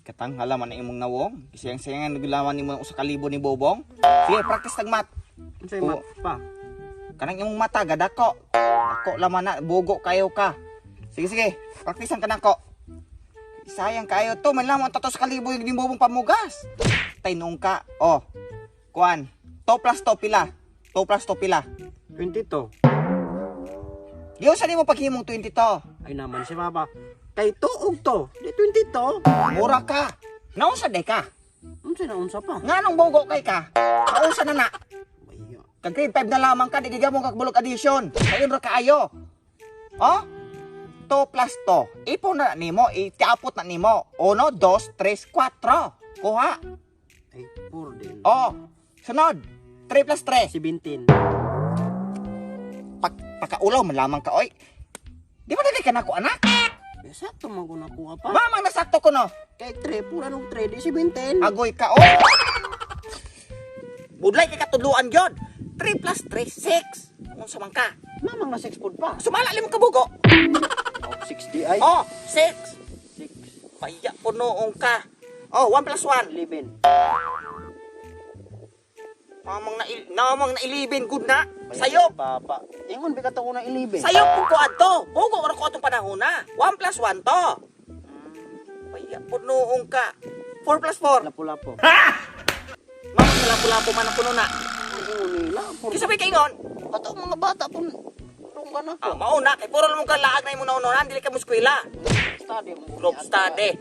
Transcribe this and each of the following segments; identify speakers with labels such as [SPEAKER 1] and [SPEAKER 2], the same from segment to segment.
[SPEAKER 1] Katang halaman na imong nawong. Kisayang-sayangan naglawan nimo sa kalibo ni Bobong. Sige, practice tag mat.
[SPEAKER 2] Unsay mat pa?
[SPEAKER 1] Kanang imong mata gadako. Ako laman na bugo kayo ka. Sige, practicean ka nako. Sayang kayo to, man lamang tatos kalibo yung Bobong pamugas. Tainong ka. Oh. Kuan. 2 plus 2 pila. 2 plus 2 pila.
[SPEAKER 2] 22.
[SPEAKER 1] Diyo sa mo paghimong 20 to.
[SPEAKER 2] Ay naman si Papa. Kay tuog to. Di 22.
[SPEAKER 1] Mura ka. Naunsa day ka?
[SPEAKER 2] Unsay na unsa pa?
[SPEAKER 1] Nganong bogo kay ka? Naunsa na na.
[SPEAKER 2] Bayo.
[SPEAKER 1] Kag grade 5 na lamang ka, digigam mo kagbulog addition. Kayon ra kaayo. Oh? 2 plus 2. Ipon na nimo, itiapot na nimo. 1, 2, 3, 4. Kuha.
[SPEAKER 2] Ay, 4 din.
[SPEAKER 1] Oh. Sunod. 3 plus 3.
[SPEAKER 2] 17.
[SPEAKER 1] Pagkaulaw man lamang ka, oy. Di ba nagay ka na ko, anak?
[SPEAKER 2] Sakto man ko nakuha pa.
[SPEAKER 1] Mamang nasakto ko, no?
[SPEAKER 2] Kay 3, pura nung 3, di 17.
[SPEAKER 1] Agoy ka, oy. Budlay kay katuluan yun. 3 plus 3, 6. Kung saman ka.
[SPEAKER 2] Mamang na 6 food pa.
[SPEAKER 1] Sumala limang kabugo.
[SPEAKER 2] Oh, 60 ay.
[SPEAKER 1] Oh, 6.
[SPEAKER 2] 6.
[SPEAKER 1] Paya po noong ka. Oh, 1 plus 1.
[SPEAKER 2] 11.
[SPEAKER 1] Namang na 11. Good na. Sayop.
[SPEAKER 2] Papa. Ingon bigat ako na 11.
[SPEAKER 1] Sayop kung ko ato. Bugo wala ko atong panahon na. 1 plus 1 to. Paya po noong ka. 4 plus 4.
[SPEAKER 2] Lapu-lapo.
[SPEAKER 1] Mamang lapu-lapu man ako na.
[SPEAKER 2] Ingon nila.
[SPEAKER 1] Kisa may kaingon.
[SPEAKER 2] Bato mga bata po. Rung ka na.
[SPEAKER 1] Mauna. Kay puro lang mong kalaag na yung naununan. Dili ka mo eskwela.
[SPEAKER 2] Study mo.
[SPEAKER 1] Group study.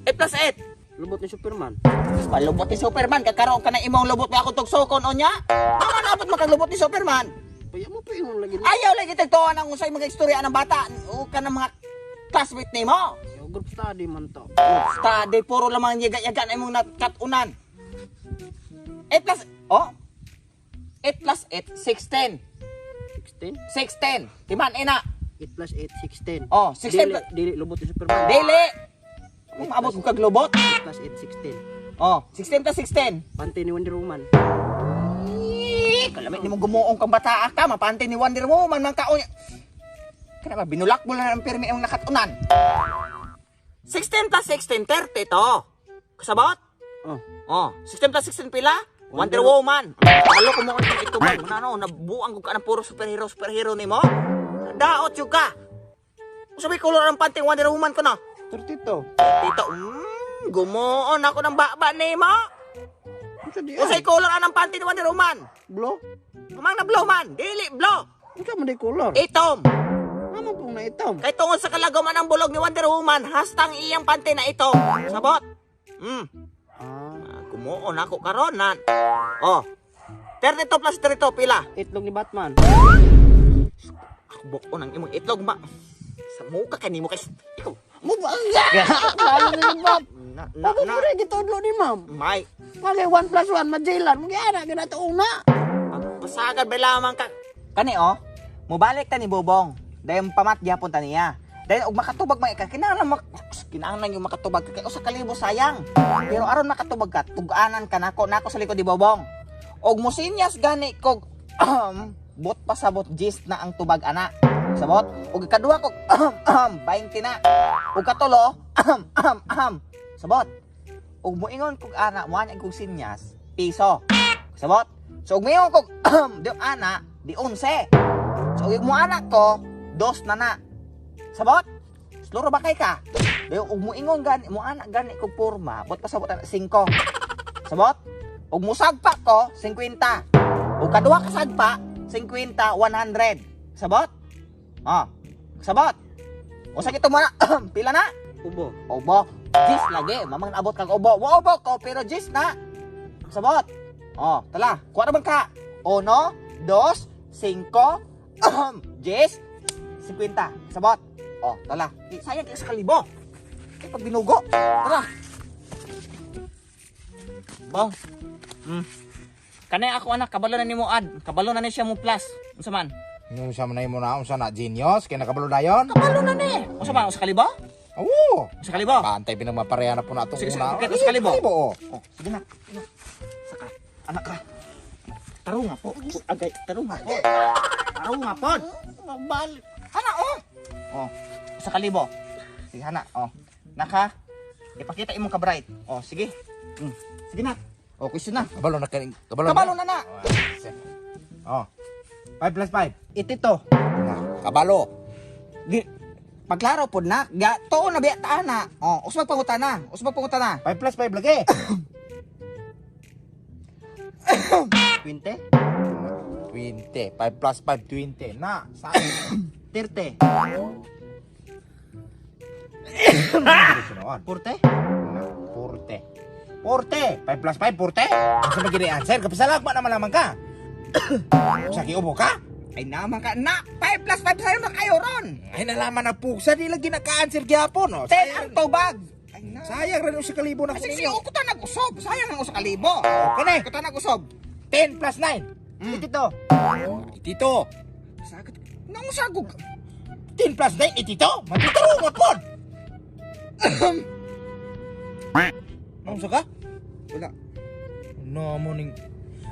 [SPEAKER 1] 8 plus 8.
[SPEAKER 2] Lubot ni Superman.
[SPEAKER 1] Palubot ni Superman. Kakaroon ka na imong lubot na akong tugsokon o niya. Naman dapat makaglubot ni Superman.
[SPEAKER 2] Kaya mo pa ingon lagi.
[SPEAKER 1] Ayaw lagi tagtuan ang usay mga istorya ng bata. O ka ng mga classmate ni mo.
[SPEAKER 2] Yung group study man to.
[SPEAKER 1] Study, puro lamang yaga-yaga na imong nakatunan. 8 plus, oh? 8 plus 8, 16.
[SPEAKER 2] 16?
[SPEAKER 1] 16. Timan, ina.
[SPEAKER 2] 8 plus 8, 16.
[SPEAKER 1] Oh, 16
[SPEAKER 2] Dili lubot ni Superman.
[SPEAKER 1] Dili. Kung maabot ko kaglubot.
[SPEAKER 2] 8 plus 8, 16.
[SPEAKER 1] Oh, 16 plus 16.
[SPEAKER 2] Pante ni Wonder Woman.
[SPEAKER 1] Kalamit ni mo gumuong kang bata ka. Mapante ni Wonder Woman. Mang kaon. Kaya ba, binulak mo lang ang pirmi ang nakatunan. 16 plus 16, 30 to. Kasabot?
[SPEAKER 2] Oh.
[SPEAKER 1] Oh, 16 plus 16 pila? Wonder Woman. Halo ko mo kung ito ba? Ano, nabuang ko ka ng puro superhero ni mo? Daot yung ka. Sabi ko lang ang panting Wonder Woman ko na.
[SPEAKER 2] 32.
[SPEAKER 1] Tito, gumuon ako ng baba ni mo.
[SPEAKER 2] Unsa di
[SPEAKER 1] Usay
[SPEAKER 2] ay?
[SPEAKER 1] color anang panty ni Wonder Woman.
[SPEAKER 2] Blow?
[SPEAKER 1] Kumang na blow man. Dili, blow.
[SPEAKER 2] Unsa man di color?
[SPEAKER 1] Itom.
[SPEAKER 2] Naman kung na itom.
[SPEAKER 1] Kay tungod sa kalagaman ng bulog ni Wonder Woman, hastang iyang panty na itom. Sabot. Gumuon ako karon na. Oh. 32 plus 32 pila.
[SPEAKER 2] Itlog ni Batman.
[SPEAKER 1] Ako buko nang imong itlog ma. Sa muka kanimo kay ikaw.
[SPEAKER 2] Mo ba? Kaya ni Bob.
[SPEAKER 1] Na
[SPEAKER 2] Ako mo rin gitudlo ni ma'am.
[SPEAKER 1] may
[SPEAKER 2] Pagay 1 plus 1 majilan. Magyara ginatuong na.
[SPEAKER 1] pasagad ba lamang ka. Kani oh. Mubalik ta ni Bobong. Dayon pamat gyapon ta niya. Dayon og makatubag man ka kinahanglan yung makatubag ka kay usa ka libo sayang. Pero aron makatubag ka, tug-anan ka nako sa likod ni Bobong. Og musinyas gani kog bot pa sabot gist na ang tubag ana. Sabot. Og ikaduha kog 20 na. Og katulo sabot. Og moingon kog ana mo ana kog sinyas piso. Sabot. So og moingon kog di ana di 11. So og mo anak ko 2 na. Sabot. Sluro ba kay ka? Dayon og moingon gani mo anak gani kog porma, bot pa sabot 5. Sabot. Og musagpa ko 50. Og kaduha ka sagpa 50, 100. Sabot? Ah. Sabot. O sa kito mo na pila na?
[SPEAKER 2] Ubo.
[SPEAKER 1] Obo. Jis lagi. Mamang naabot kag obo. Wa obo ko pero jis na. Sabot. Oh, tala. Kuha naman ka. 1, 2, 5, jis 50. Sabot. Oh, tala. Sayang kaya sa kalibo. Kaya pag binugo. Tara. Bong. Kanay ako anak, kabalo na ni mo ad. Kabalo na ni siya mo plus. Unsa man?
[SPEAKER 3] Yung sa manay mo na, unsa na, genius, kaya nakabalo na yun?
[SPEAKER 1] Kabalo na ni. Unsa man? Unsa kalibo?
[SPEAKER 3] Oo!
[SPEAKER 1] Unsa kalibo?
[SPEAKER 3] Pantay pinagmapareha na po na itong
[SPEAKER 1] Sige,
[SPEAKER 3] una.
[SPEAKER 1] sige, sa kalibo.
[SPEAKER 3] Oo.
[SPEAKER 1] Oh, sige na. Saka, anak ka. Taro nga po. Agay, taro nga po. Taro nga po. Hana, oh. Oh, sa kalibo. Sige, hana, oh. Naka, Ipakita imong ka bright. Oh, sige. Sige na. Oh, question na.
[SPEAKER 3] Kabalo na kaning. Kabalo
[SPEAKER 1] Kabalo na.
[SPEAKER 3] Oh. 5 plus 5.
[SPEAKER 1] Itito.
[SPEAKER 3] Kabalo.
[SPEAKER 1] Di paglaro pod na. Ga tuon na biya taana. Oh, usbag pangutana.
[SPEAKER 3] 5 plus 5 lagi.
[SPEAKER 1] 20,
[SPEAKER 3] 20. 5 plus 5, 20. Na, sa
[SPEAKER 1] 30, 40,
[SPEAKER 3] 40. 5 plus 5, 40. Asa magiging answer? Kapisalag ba naman naman ka? Sa kiubo ka?
[SPEAKER 1] ay naman ka na. 5 plus 5 sa'yo na kayo ron.
[SPEAKER 3] Ay nalaman na pugsa, di lagi naka-answer gyapon. Oh.
[SPEAKER 1] 10 ang tubag. Ay na.
[SPEAKER 3] Sayang rin yung sa kalibo na
[SPEAKER 1] Kasi
[SPEAKER 3] kuninyo.
[SPEAKER 1] siya ko ta nag-usob. Sayang ang usa ka libo.
[SPEAKER 3] Kani,
[SPEAKER 1] Ko ta nag-usob.
[SPEAKER 3] 10 plus 9.
[SPEAKER 1] Itito.
[SPEAKER 3] Itito.
[SPEAKER 1] Sagad. Nang usagog.
[SPEAKER 3] 10 plus 9, itito. Matuturo nga po. Nung ka?
[SPEAKER 1] Wala.
[SPEAKER 3] No, morning.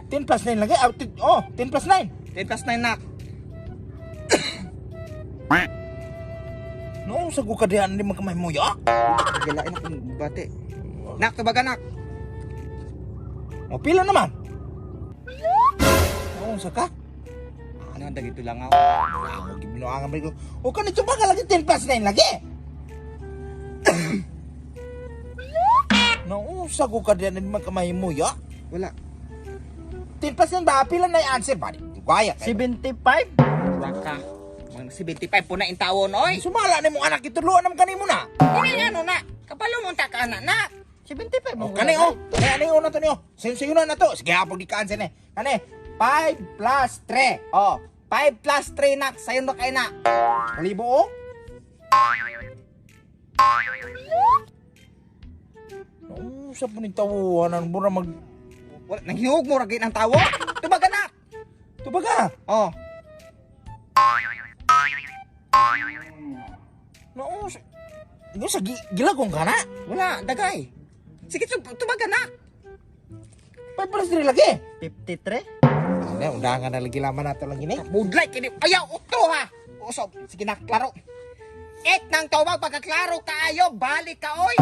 [SPEAKER 3] 10 plus 9 lagi. Oh, 10 plus 9.
[SPEAKER 1] 10 plus 9 nak.
[SPEAKER 3] No, sa gukadihan di magkamay mo ya.
[SPEAKER 1] Galain akong bate. Nak, tubag anak.
[SPEAKER 3] O pila naman. No, sa ka?
[SPEAKER 1] Ano ang dagito lang ako?
[SPEAKER 3] Ah, gibinoangan ba ko. O kanito ba lagi 10 plus 9 lagi? No, sa gukadihan di magkamay mo ya.
[SPEAKER 1] Wala.
[SPEAKER 3] 10 plus 9 ba? Pila na yung answer ba? Gaya kayo.
[SPEAKER 2] 75.
[SPEAKER 1] Wala ka. Mga 75 po na intawon, oy.
[SPEAKER 3] Sumala ni mong anak ituluan naman kanimo na.
[SPEAKER 1] Hindi ano na. Kapalo mo ta ka anak na.
[SPEAKER 2] 75
[SPEAKER 3] O kani o. Kani ano to niyo? Sensiyo na to. Sige hapon di ka answer ni. Kani 5 plus 3.
[SPEAKER 1] Oh, 5 plus 3 nak. Sayo na kayo na.
[SPEAKER 3] Kalibo o? No, sa po tawanan mo na mag...
[SPEAKER 1] Wala, nanghihog mo ragin ang tawo. Tubag anak.
[SPEAKER 3] Ito ba ka?
[SPEAKER 1] Oh,
[SPEAKER 3] No, sa gilagong ka na?
[SPEAKER 1] wala, dagay. Sige, tubag anak.
[SPEAKER 3] 5 plus 3 lagi.
[SPEAKER 2] 53.
[SPEAKER 3] Ano, undangan na lagi laman nato lang ini.
[SPEAKER 1] Budlay kini. Ayaw, ukto ha. Usop, sige na, klaro. Nang tawag pagkaklaro kaayo, balik ka oy.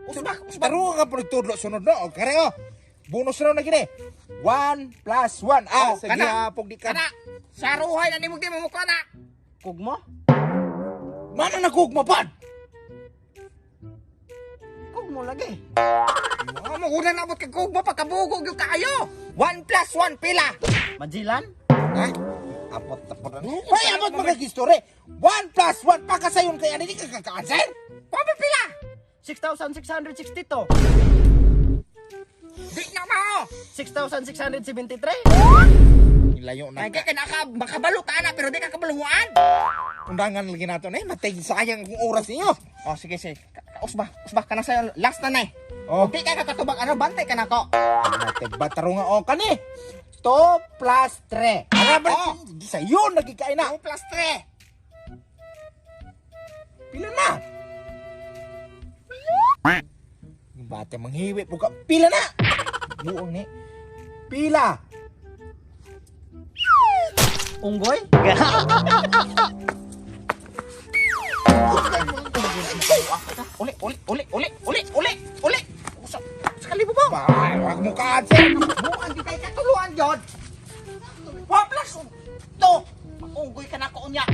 [SPEAKER 1] Usbak.
[SPEAKER 3] Taro nga po nagtudlo sunod no. O kare o. Bonus raw na gini. 1 plus 1. Ah,
[SPEAKER 1] Oh,
[SPEAKER 3] sa
[SPEAKER 1] kana.
[SPEAKER 3] gihapog di ka.
[SPEAKER 1] Kana, saruhay na nimog di mo mukha na.
[SPEAKER 2] Kugmo.
[SPEAKER 3] Mana nagugmapan?
[SPEAKER 2] Kugmo lagi.
[SPEAKER 1] Mga mo, una na abot ka kugbo, pagkabugog yung kaayo. 1 plus 1 pila.
[SPEAKER 2] Majilan.
[SPEAKER 3] Ha? Apot-apot na. Ay, apot magag-history. 1 plus 1. Pakasayon kaya hindi ka kaka-answer?
[SPEAKER 1] Papa pila.
[SPEAKER 2] 6,662.
[SPEAKER 1] Di na mo.
[SPEAKER 2] 6,673.
[SPEAKER 3] Nilayo na
[SPEAKER 1] Kaya
[SPEAKER 3] ka.
[SPEAKER 1] ka makabalo ka na, pero di ka kabaluhan.
[SPEAKER 3] Undangan lagi nato na. Matay sayang kung oras ninyo.
[SPEAKER 1] Oh, sige, sige. Usbak ka na sa'yo. Last na na eh.
[SPEAKER 3] Oh.
[SPEAKER 1] Di ka kakatubag, ano, bantay ka na ko.
[SPEAKER 3] Matay bataro nga o kani. 2 plus 3. Ano ba?
[SPEAKER 1] Oh.
[SPEAKER 3] Sa'yo nagkikain na.
[SPEAKER 1] 2 plus 3.
[SPEAKER 3] Pila na? Yung bata manghiwi po ka. Pila na? Buong ni. Pila.
[SPEAKER 2] Unggoy.
[SPEAKER 1] Uli. Sekali bubong.
[SPEAKER 3] Ay, wag mo ka-answer.
[SPEAKER 1] Bukan di tayo katuluan, Jod. 1 plus 2. Maunggoy ka na ko unya.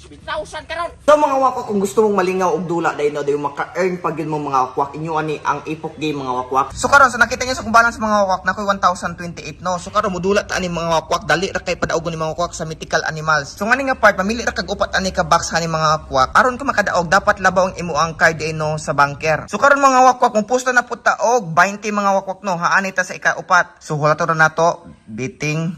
[SPEAKER 1] 7,000 karon.
[SPEAKER 4] So mga wakwak, kung gusto mong malingaw og dula dahil no, dahil maka-earn pag yun mong mga wakwak, inyo ani ang ipok game mga wakwak. So karon sa nakita niyo sa kung balance mga wakwak na ko'y 1,028 no. So karon modula ta ani mga wakwak, dali ra kay padaogon ni mga wakwak sa mythical animals. So ngani nga part, mamili ra kag upat ani ka box ani mga wakwak. Aron ka makadaog, dapat labaw ang imo ang card no sa banker. So karon mga wakwak, kung pusta na pud ta og 20 mga wakwak no, haani ta sa ika-upat. So hulato na nato, biting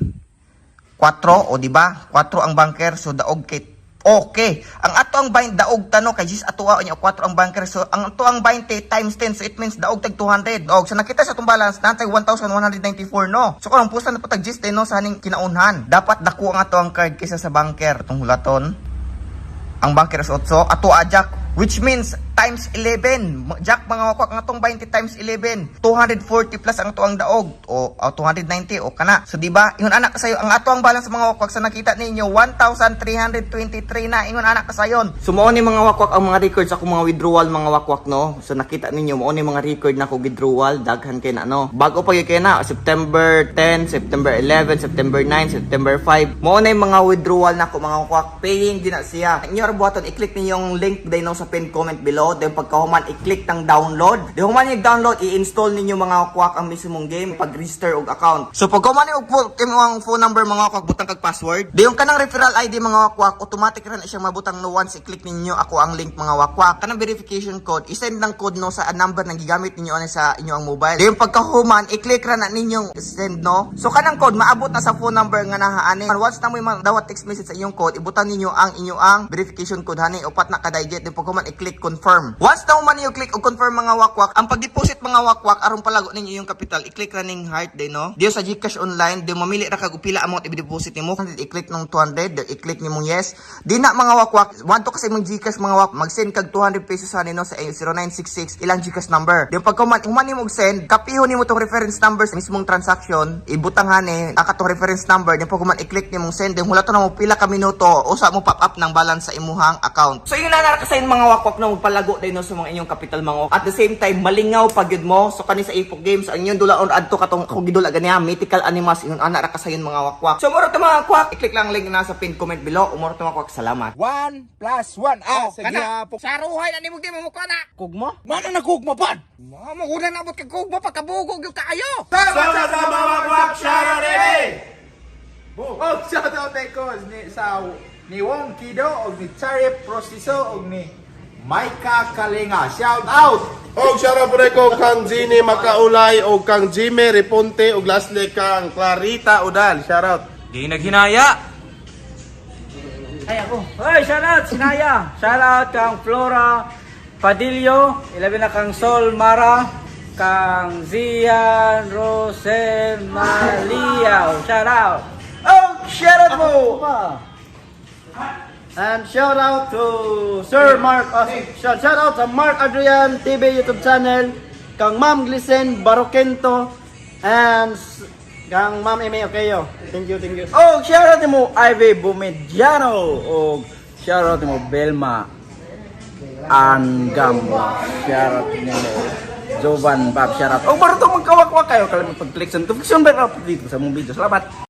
[SPEAKER 4] 4 o di ba? 4 ang banker, so daog kay okay. Ang ato ang 20 daog tano kay jis atoa nya 4 ang banker. So ang ato ang 20 times 10, so it means daog tag 200. Og so nakita sa tong balance natay 1,194 no. So kung pusta na patag jis no sa haning kinaunhan. Dapat dako ang ato ang card kaysa sa banker tong hulaton. Ang banker is 8, ato ajak Which means times 11. Jack mga wakwak nga tong 20 times 11. 240 plus ang tuang daog o 290 o kana. So di ba? Ingon anak kasayo ang atuang balance mga wakwak sa nakita ninyo 1,323 na ingon anak kasayon. So mao ni mga wakwak ang mga records ako mga withdrawal mga wakwak no. So nakita ninyo mao ni mga record na ko withdrawal daghan kay na no. Bago pa gyud kay na September 10, September 11, September 9, September 5. Mao na yung mga withdrawal na ko mga wakwak. Paying din na siya. Inyo ra buhaton i-click niyo yung link day no sa pin comment below. Then pagkahuman i-click ng download. Then human yung download i-install ninyo mga wakwak ang mismong game pag-register og account. So pagkahuman yung ang phone number mga wakwak butang kag password. Di yung kanang referral ID mga wakwak automatic ra na siya mabutang no once i-click ninyo ako ang link mga wakwak. Kanang verification code i-send ng code no sa number na gigamit ninyo ani sa inyo ang mobile. Di yung pagkahuman i-click ra na ninyong send no. So kanang code maabot na sa phone number nga nahaani. Once na mo dawat text message sa inyong code ibutan ninyo ang inyong verification code hani upat na ka-digit. Di pagkahuman i-click confirm. Once na man niyo click o confirm mga wakwak, ang pag-deposit mga wakwak aron palago ninyo yung capital, i-click ra ning heart day no. Diyo sa GCash online, diyo mamili ra kag pila amount i-deposit nimo. I-click nung 200, diyo i-click nimo yes. Di na mga wakwak, want to kasi mong GCash mga wakwak, mag-send kag 200 pesos ani no sa 0966 ilang GCash number. Diyo pag human nimo send, kapihon nimo tong reference number sa mismong transaction, ibutang hani aka tong reference number, diyo pag human i-click nimo send, diyo hulaton na mo pila ka minuto usa mo pop up ng balance sa imuhang account. So yun na nakasayin mga wakwak na magpalago day no sa mga inyong capital mga wakwak. At the same time malingaw pag yun mo so kani sa Ipok Games ang inyong dulaon adto katong ako gidula ganiya mythical animals ingon ana ra kasayon mga wakwak. So moro to mga wakwak, i-click lang ang link na sa pin comment below. Umoro to mga wakwak, salamat.
[SPEAKER 3] 1 plus 1.
[SPEAKER 2] Sige
[SPEAKER 3] Kana.
[SPEAKER 2] po. Saruhay na ni mo di mo mukha na. Kugmo?
[SPEAKER 3] Mana na kugma pan?
[SPEAKER 2] Mo una na abot kay kugmo pagkabugog yung kayo.
[SPEAKER 3] Sama-sama wakwak share ready.
[SPEAKER 5] Oh, shout out kay Koz ni Wong Kido og ni Charip Prostiso og ni Maika Kalinga. Shout out!
[SPEAKER 6] Og shoutout po ko kang Ginny Makaulay og kang Jimmy Reponte og lastly kang Clarita Udal. Shoutout.
[SPEAKER 7] Di naghinaya.
[SPEAKER 8] Ay ako. Hoy, shoutout Sinaya. Shoutout kang Flora Padillo, ilabi na kang Sol Mara, kang Zian Rosel Malia. Shoutout.
[SPEAKER 5] Oh, shout out mo! And shout out to Sir Mark, shout out sa Mark Adrian TV YouTube channel, kang Ma'am Glycen Barokento, and kang Ma'am Eme Okayo. Thank you, thank you. Oh, shout out mo Ivy Bumediano, o shout out mo Belma Angamo. Shout out mo Jovan Bob, shout out. Oh, baro to magkawakwak kayo, kala mo pag-click sa notification bell up dito sa mong video. Salamat!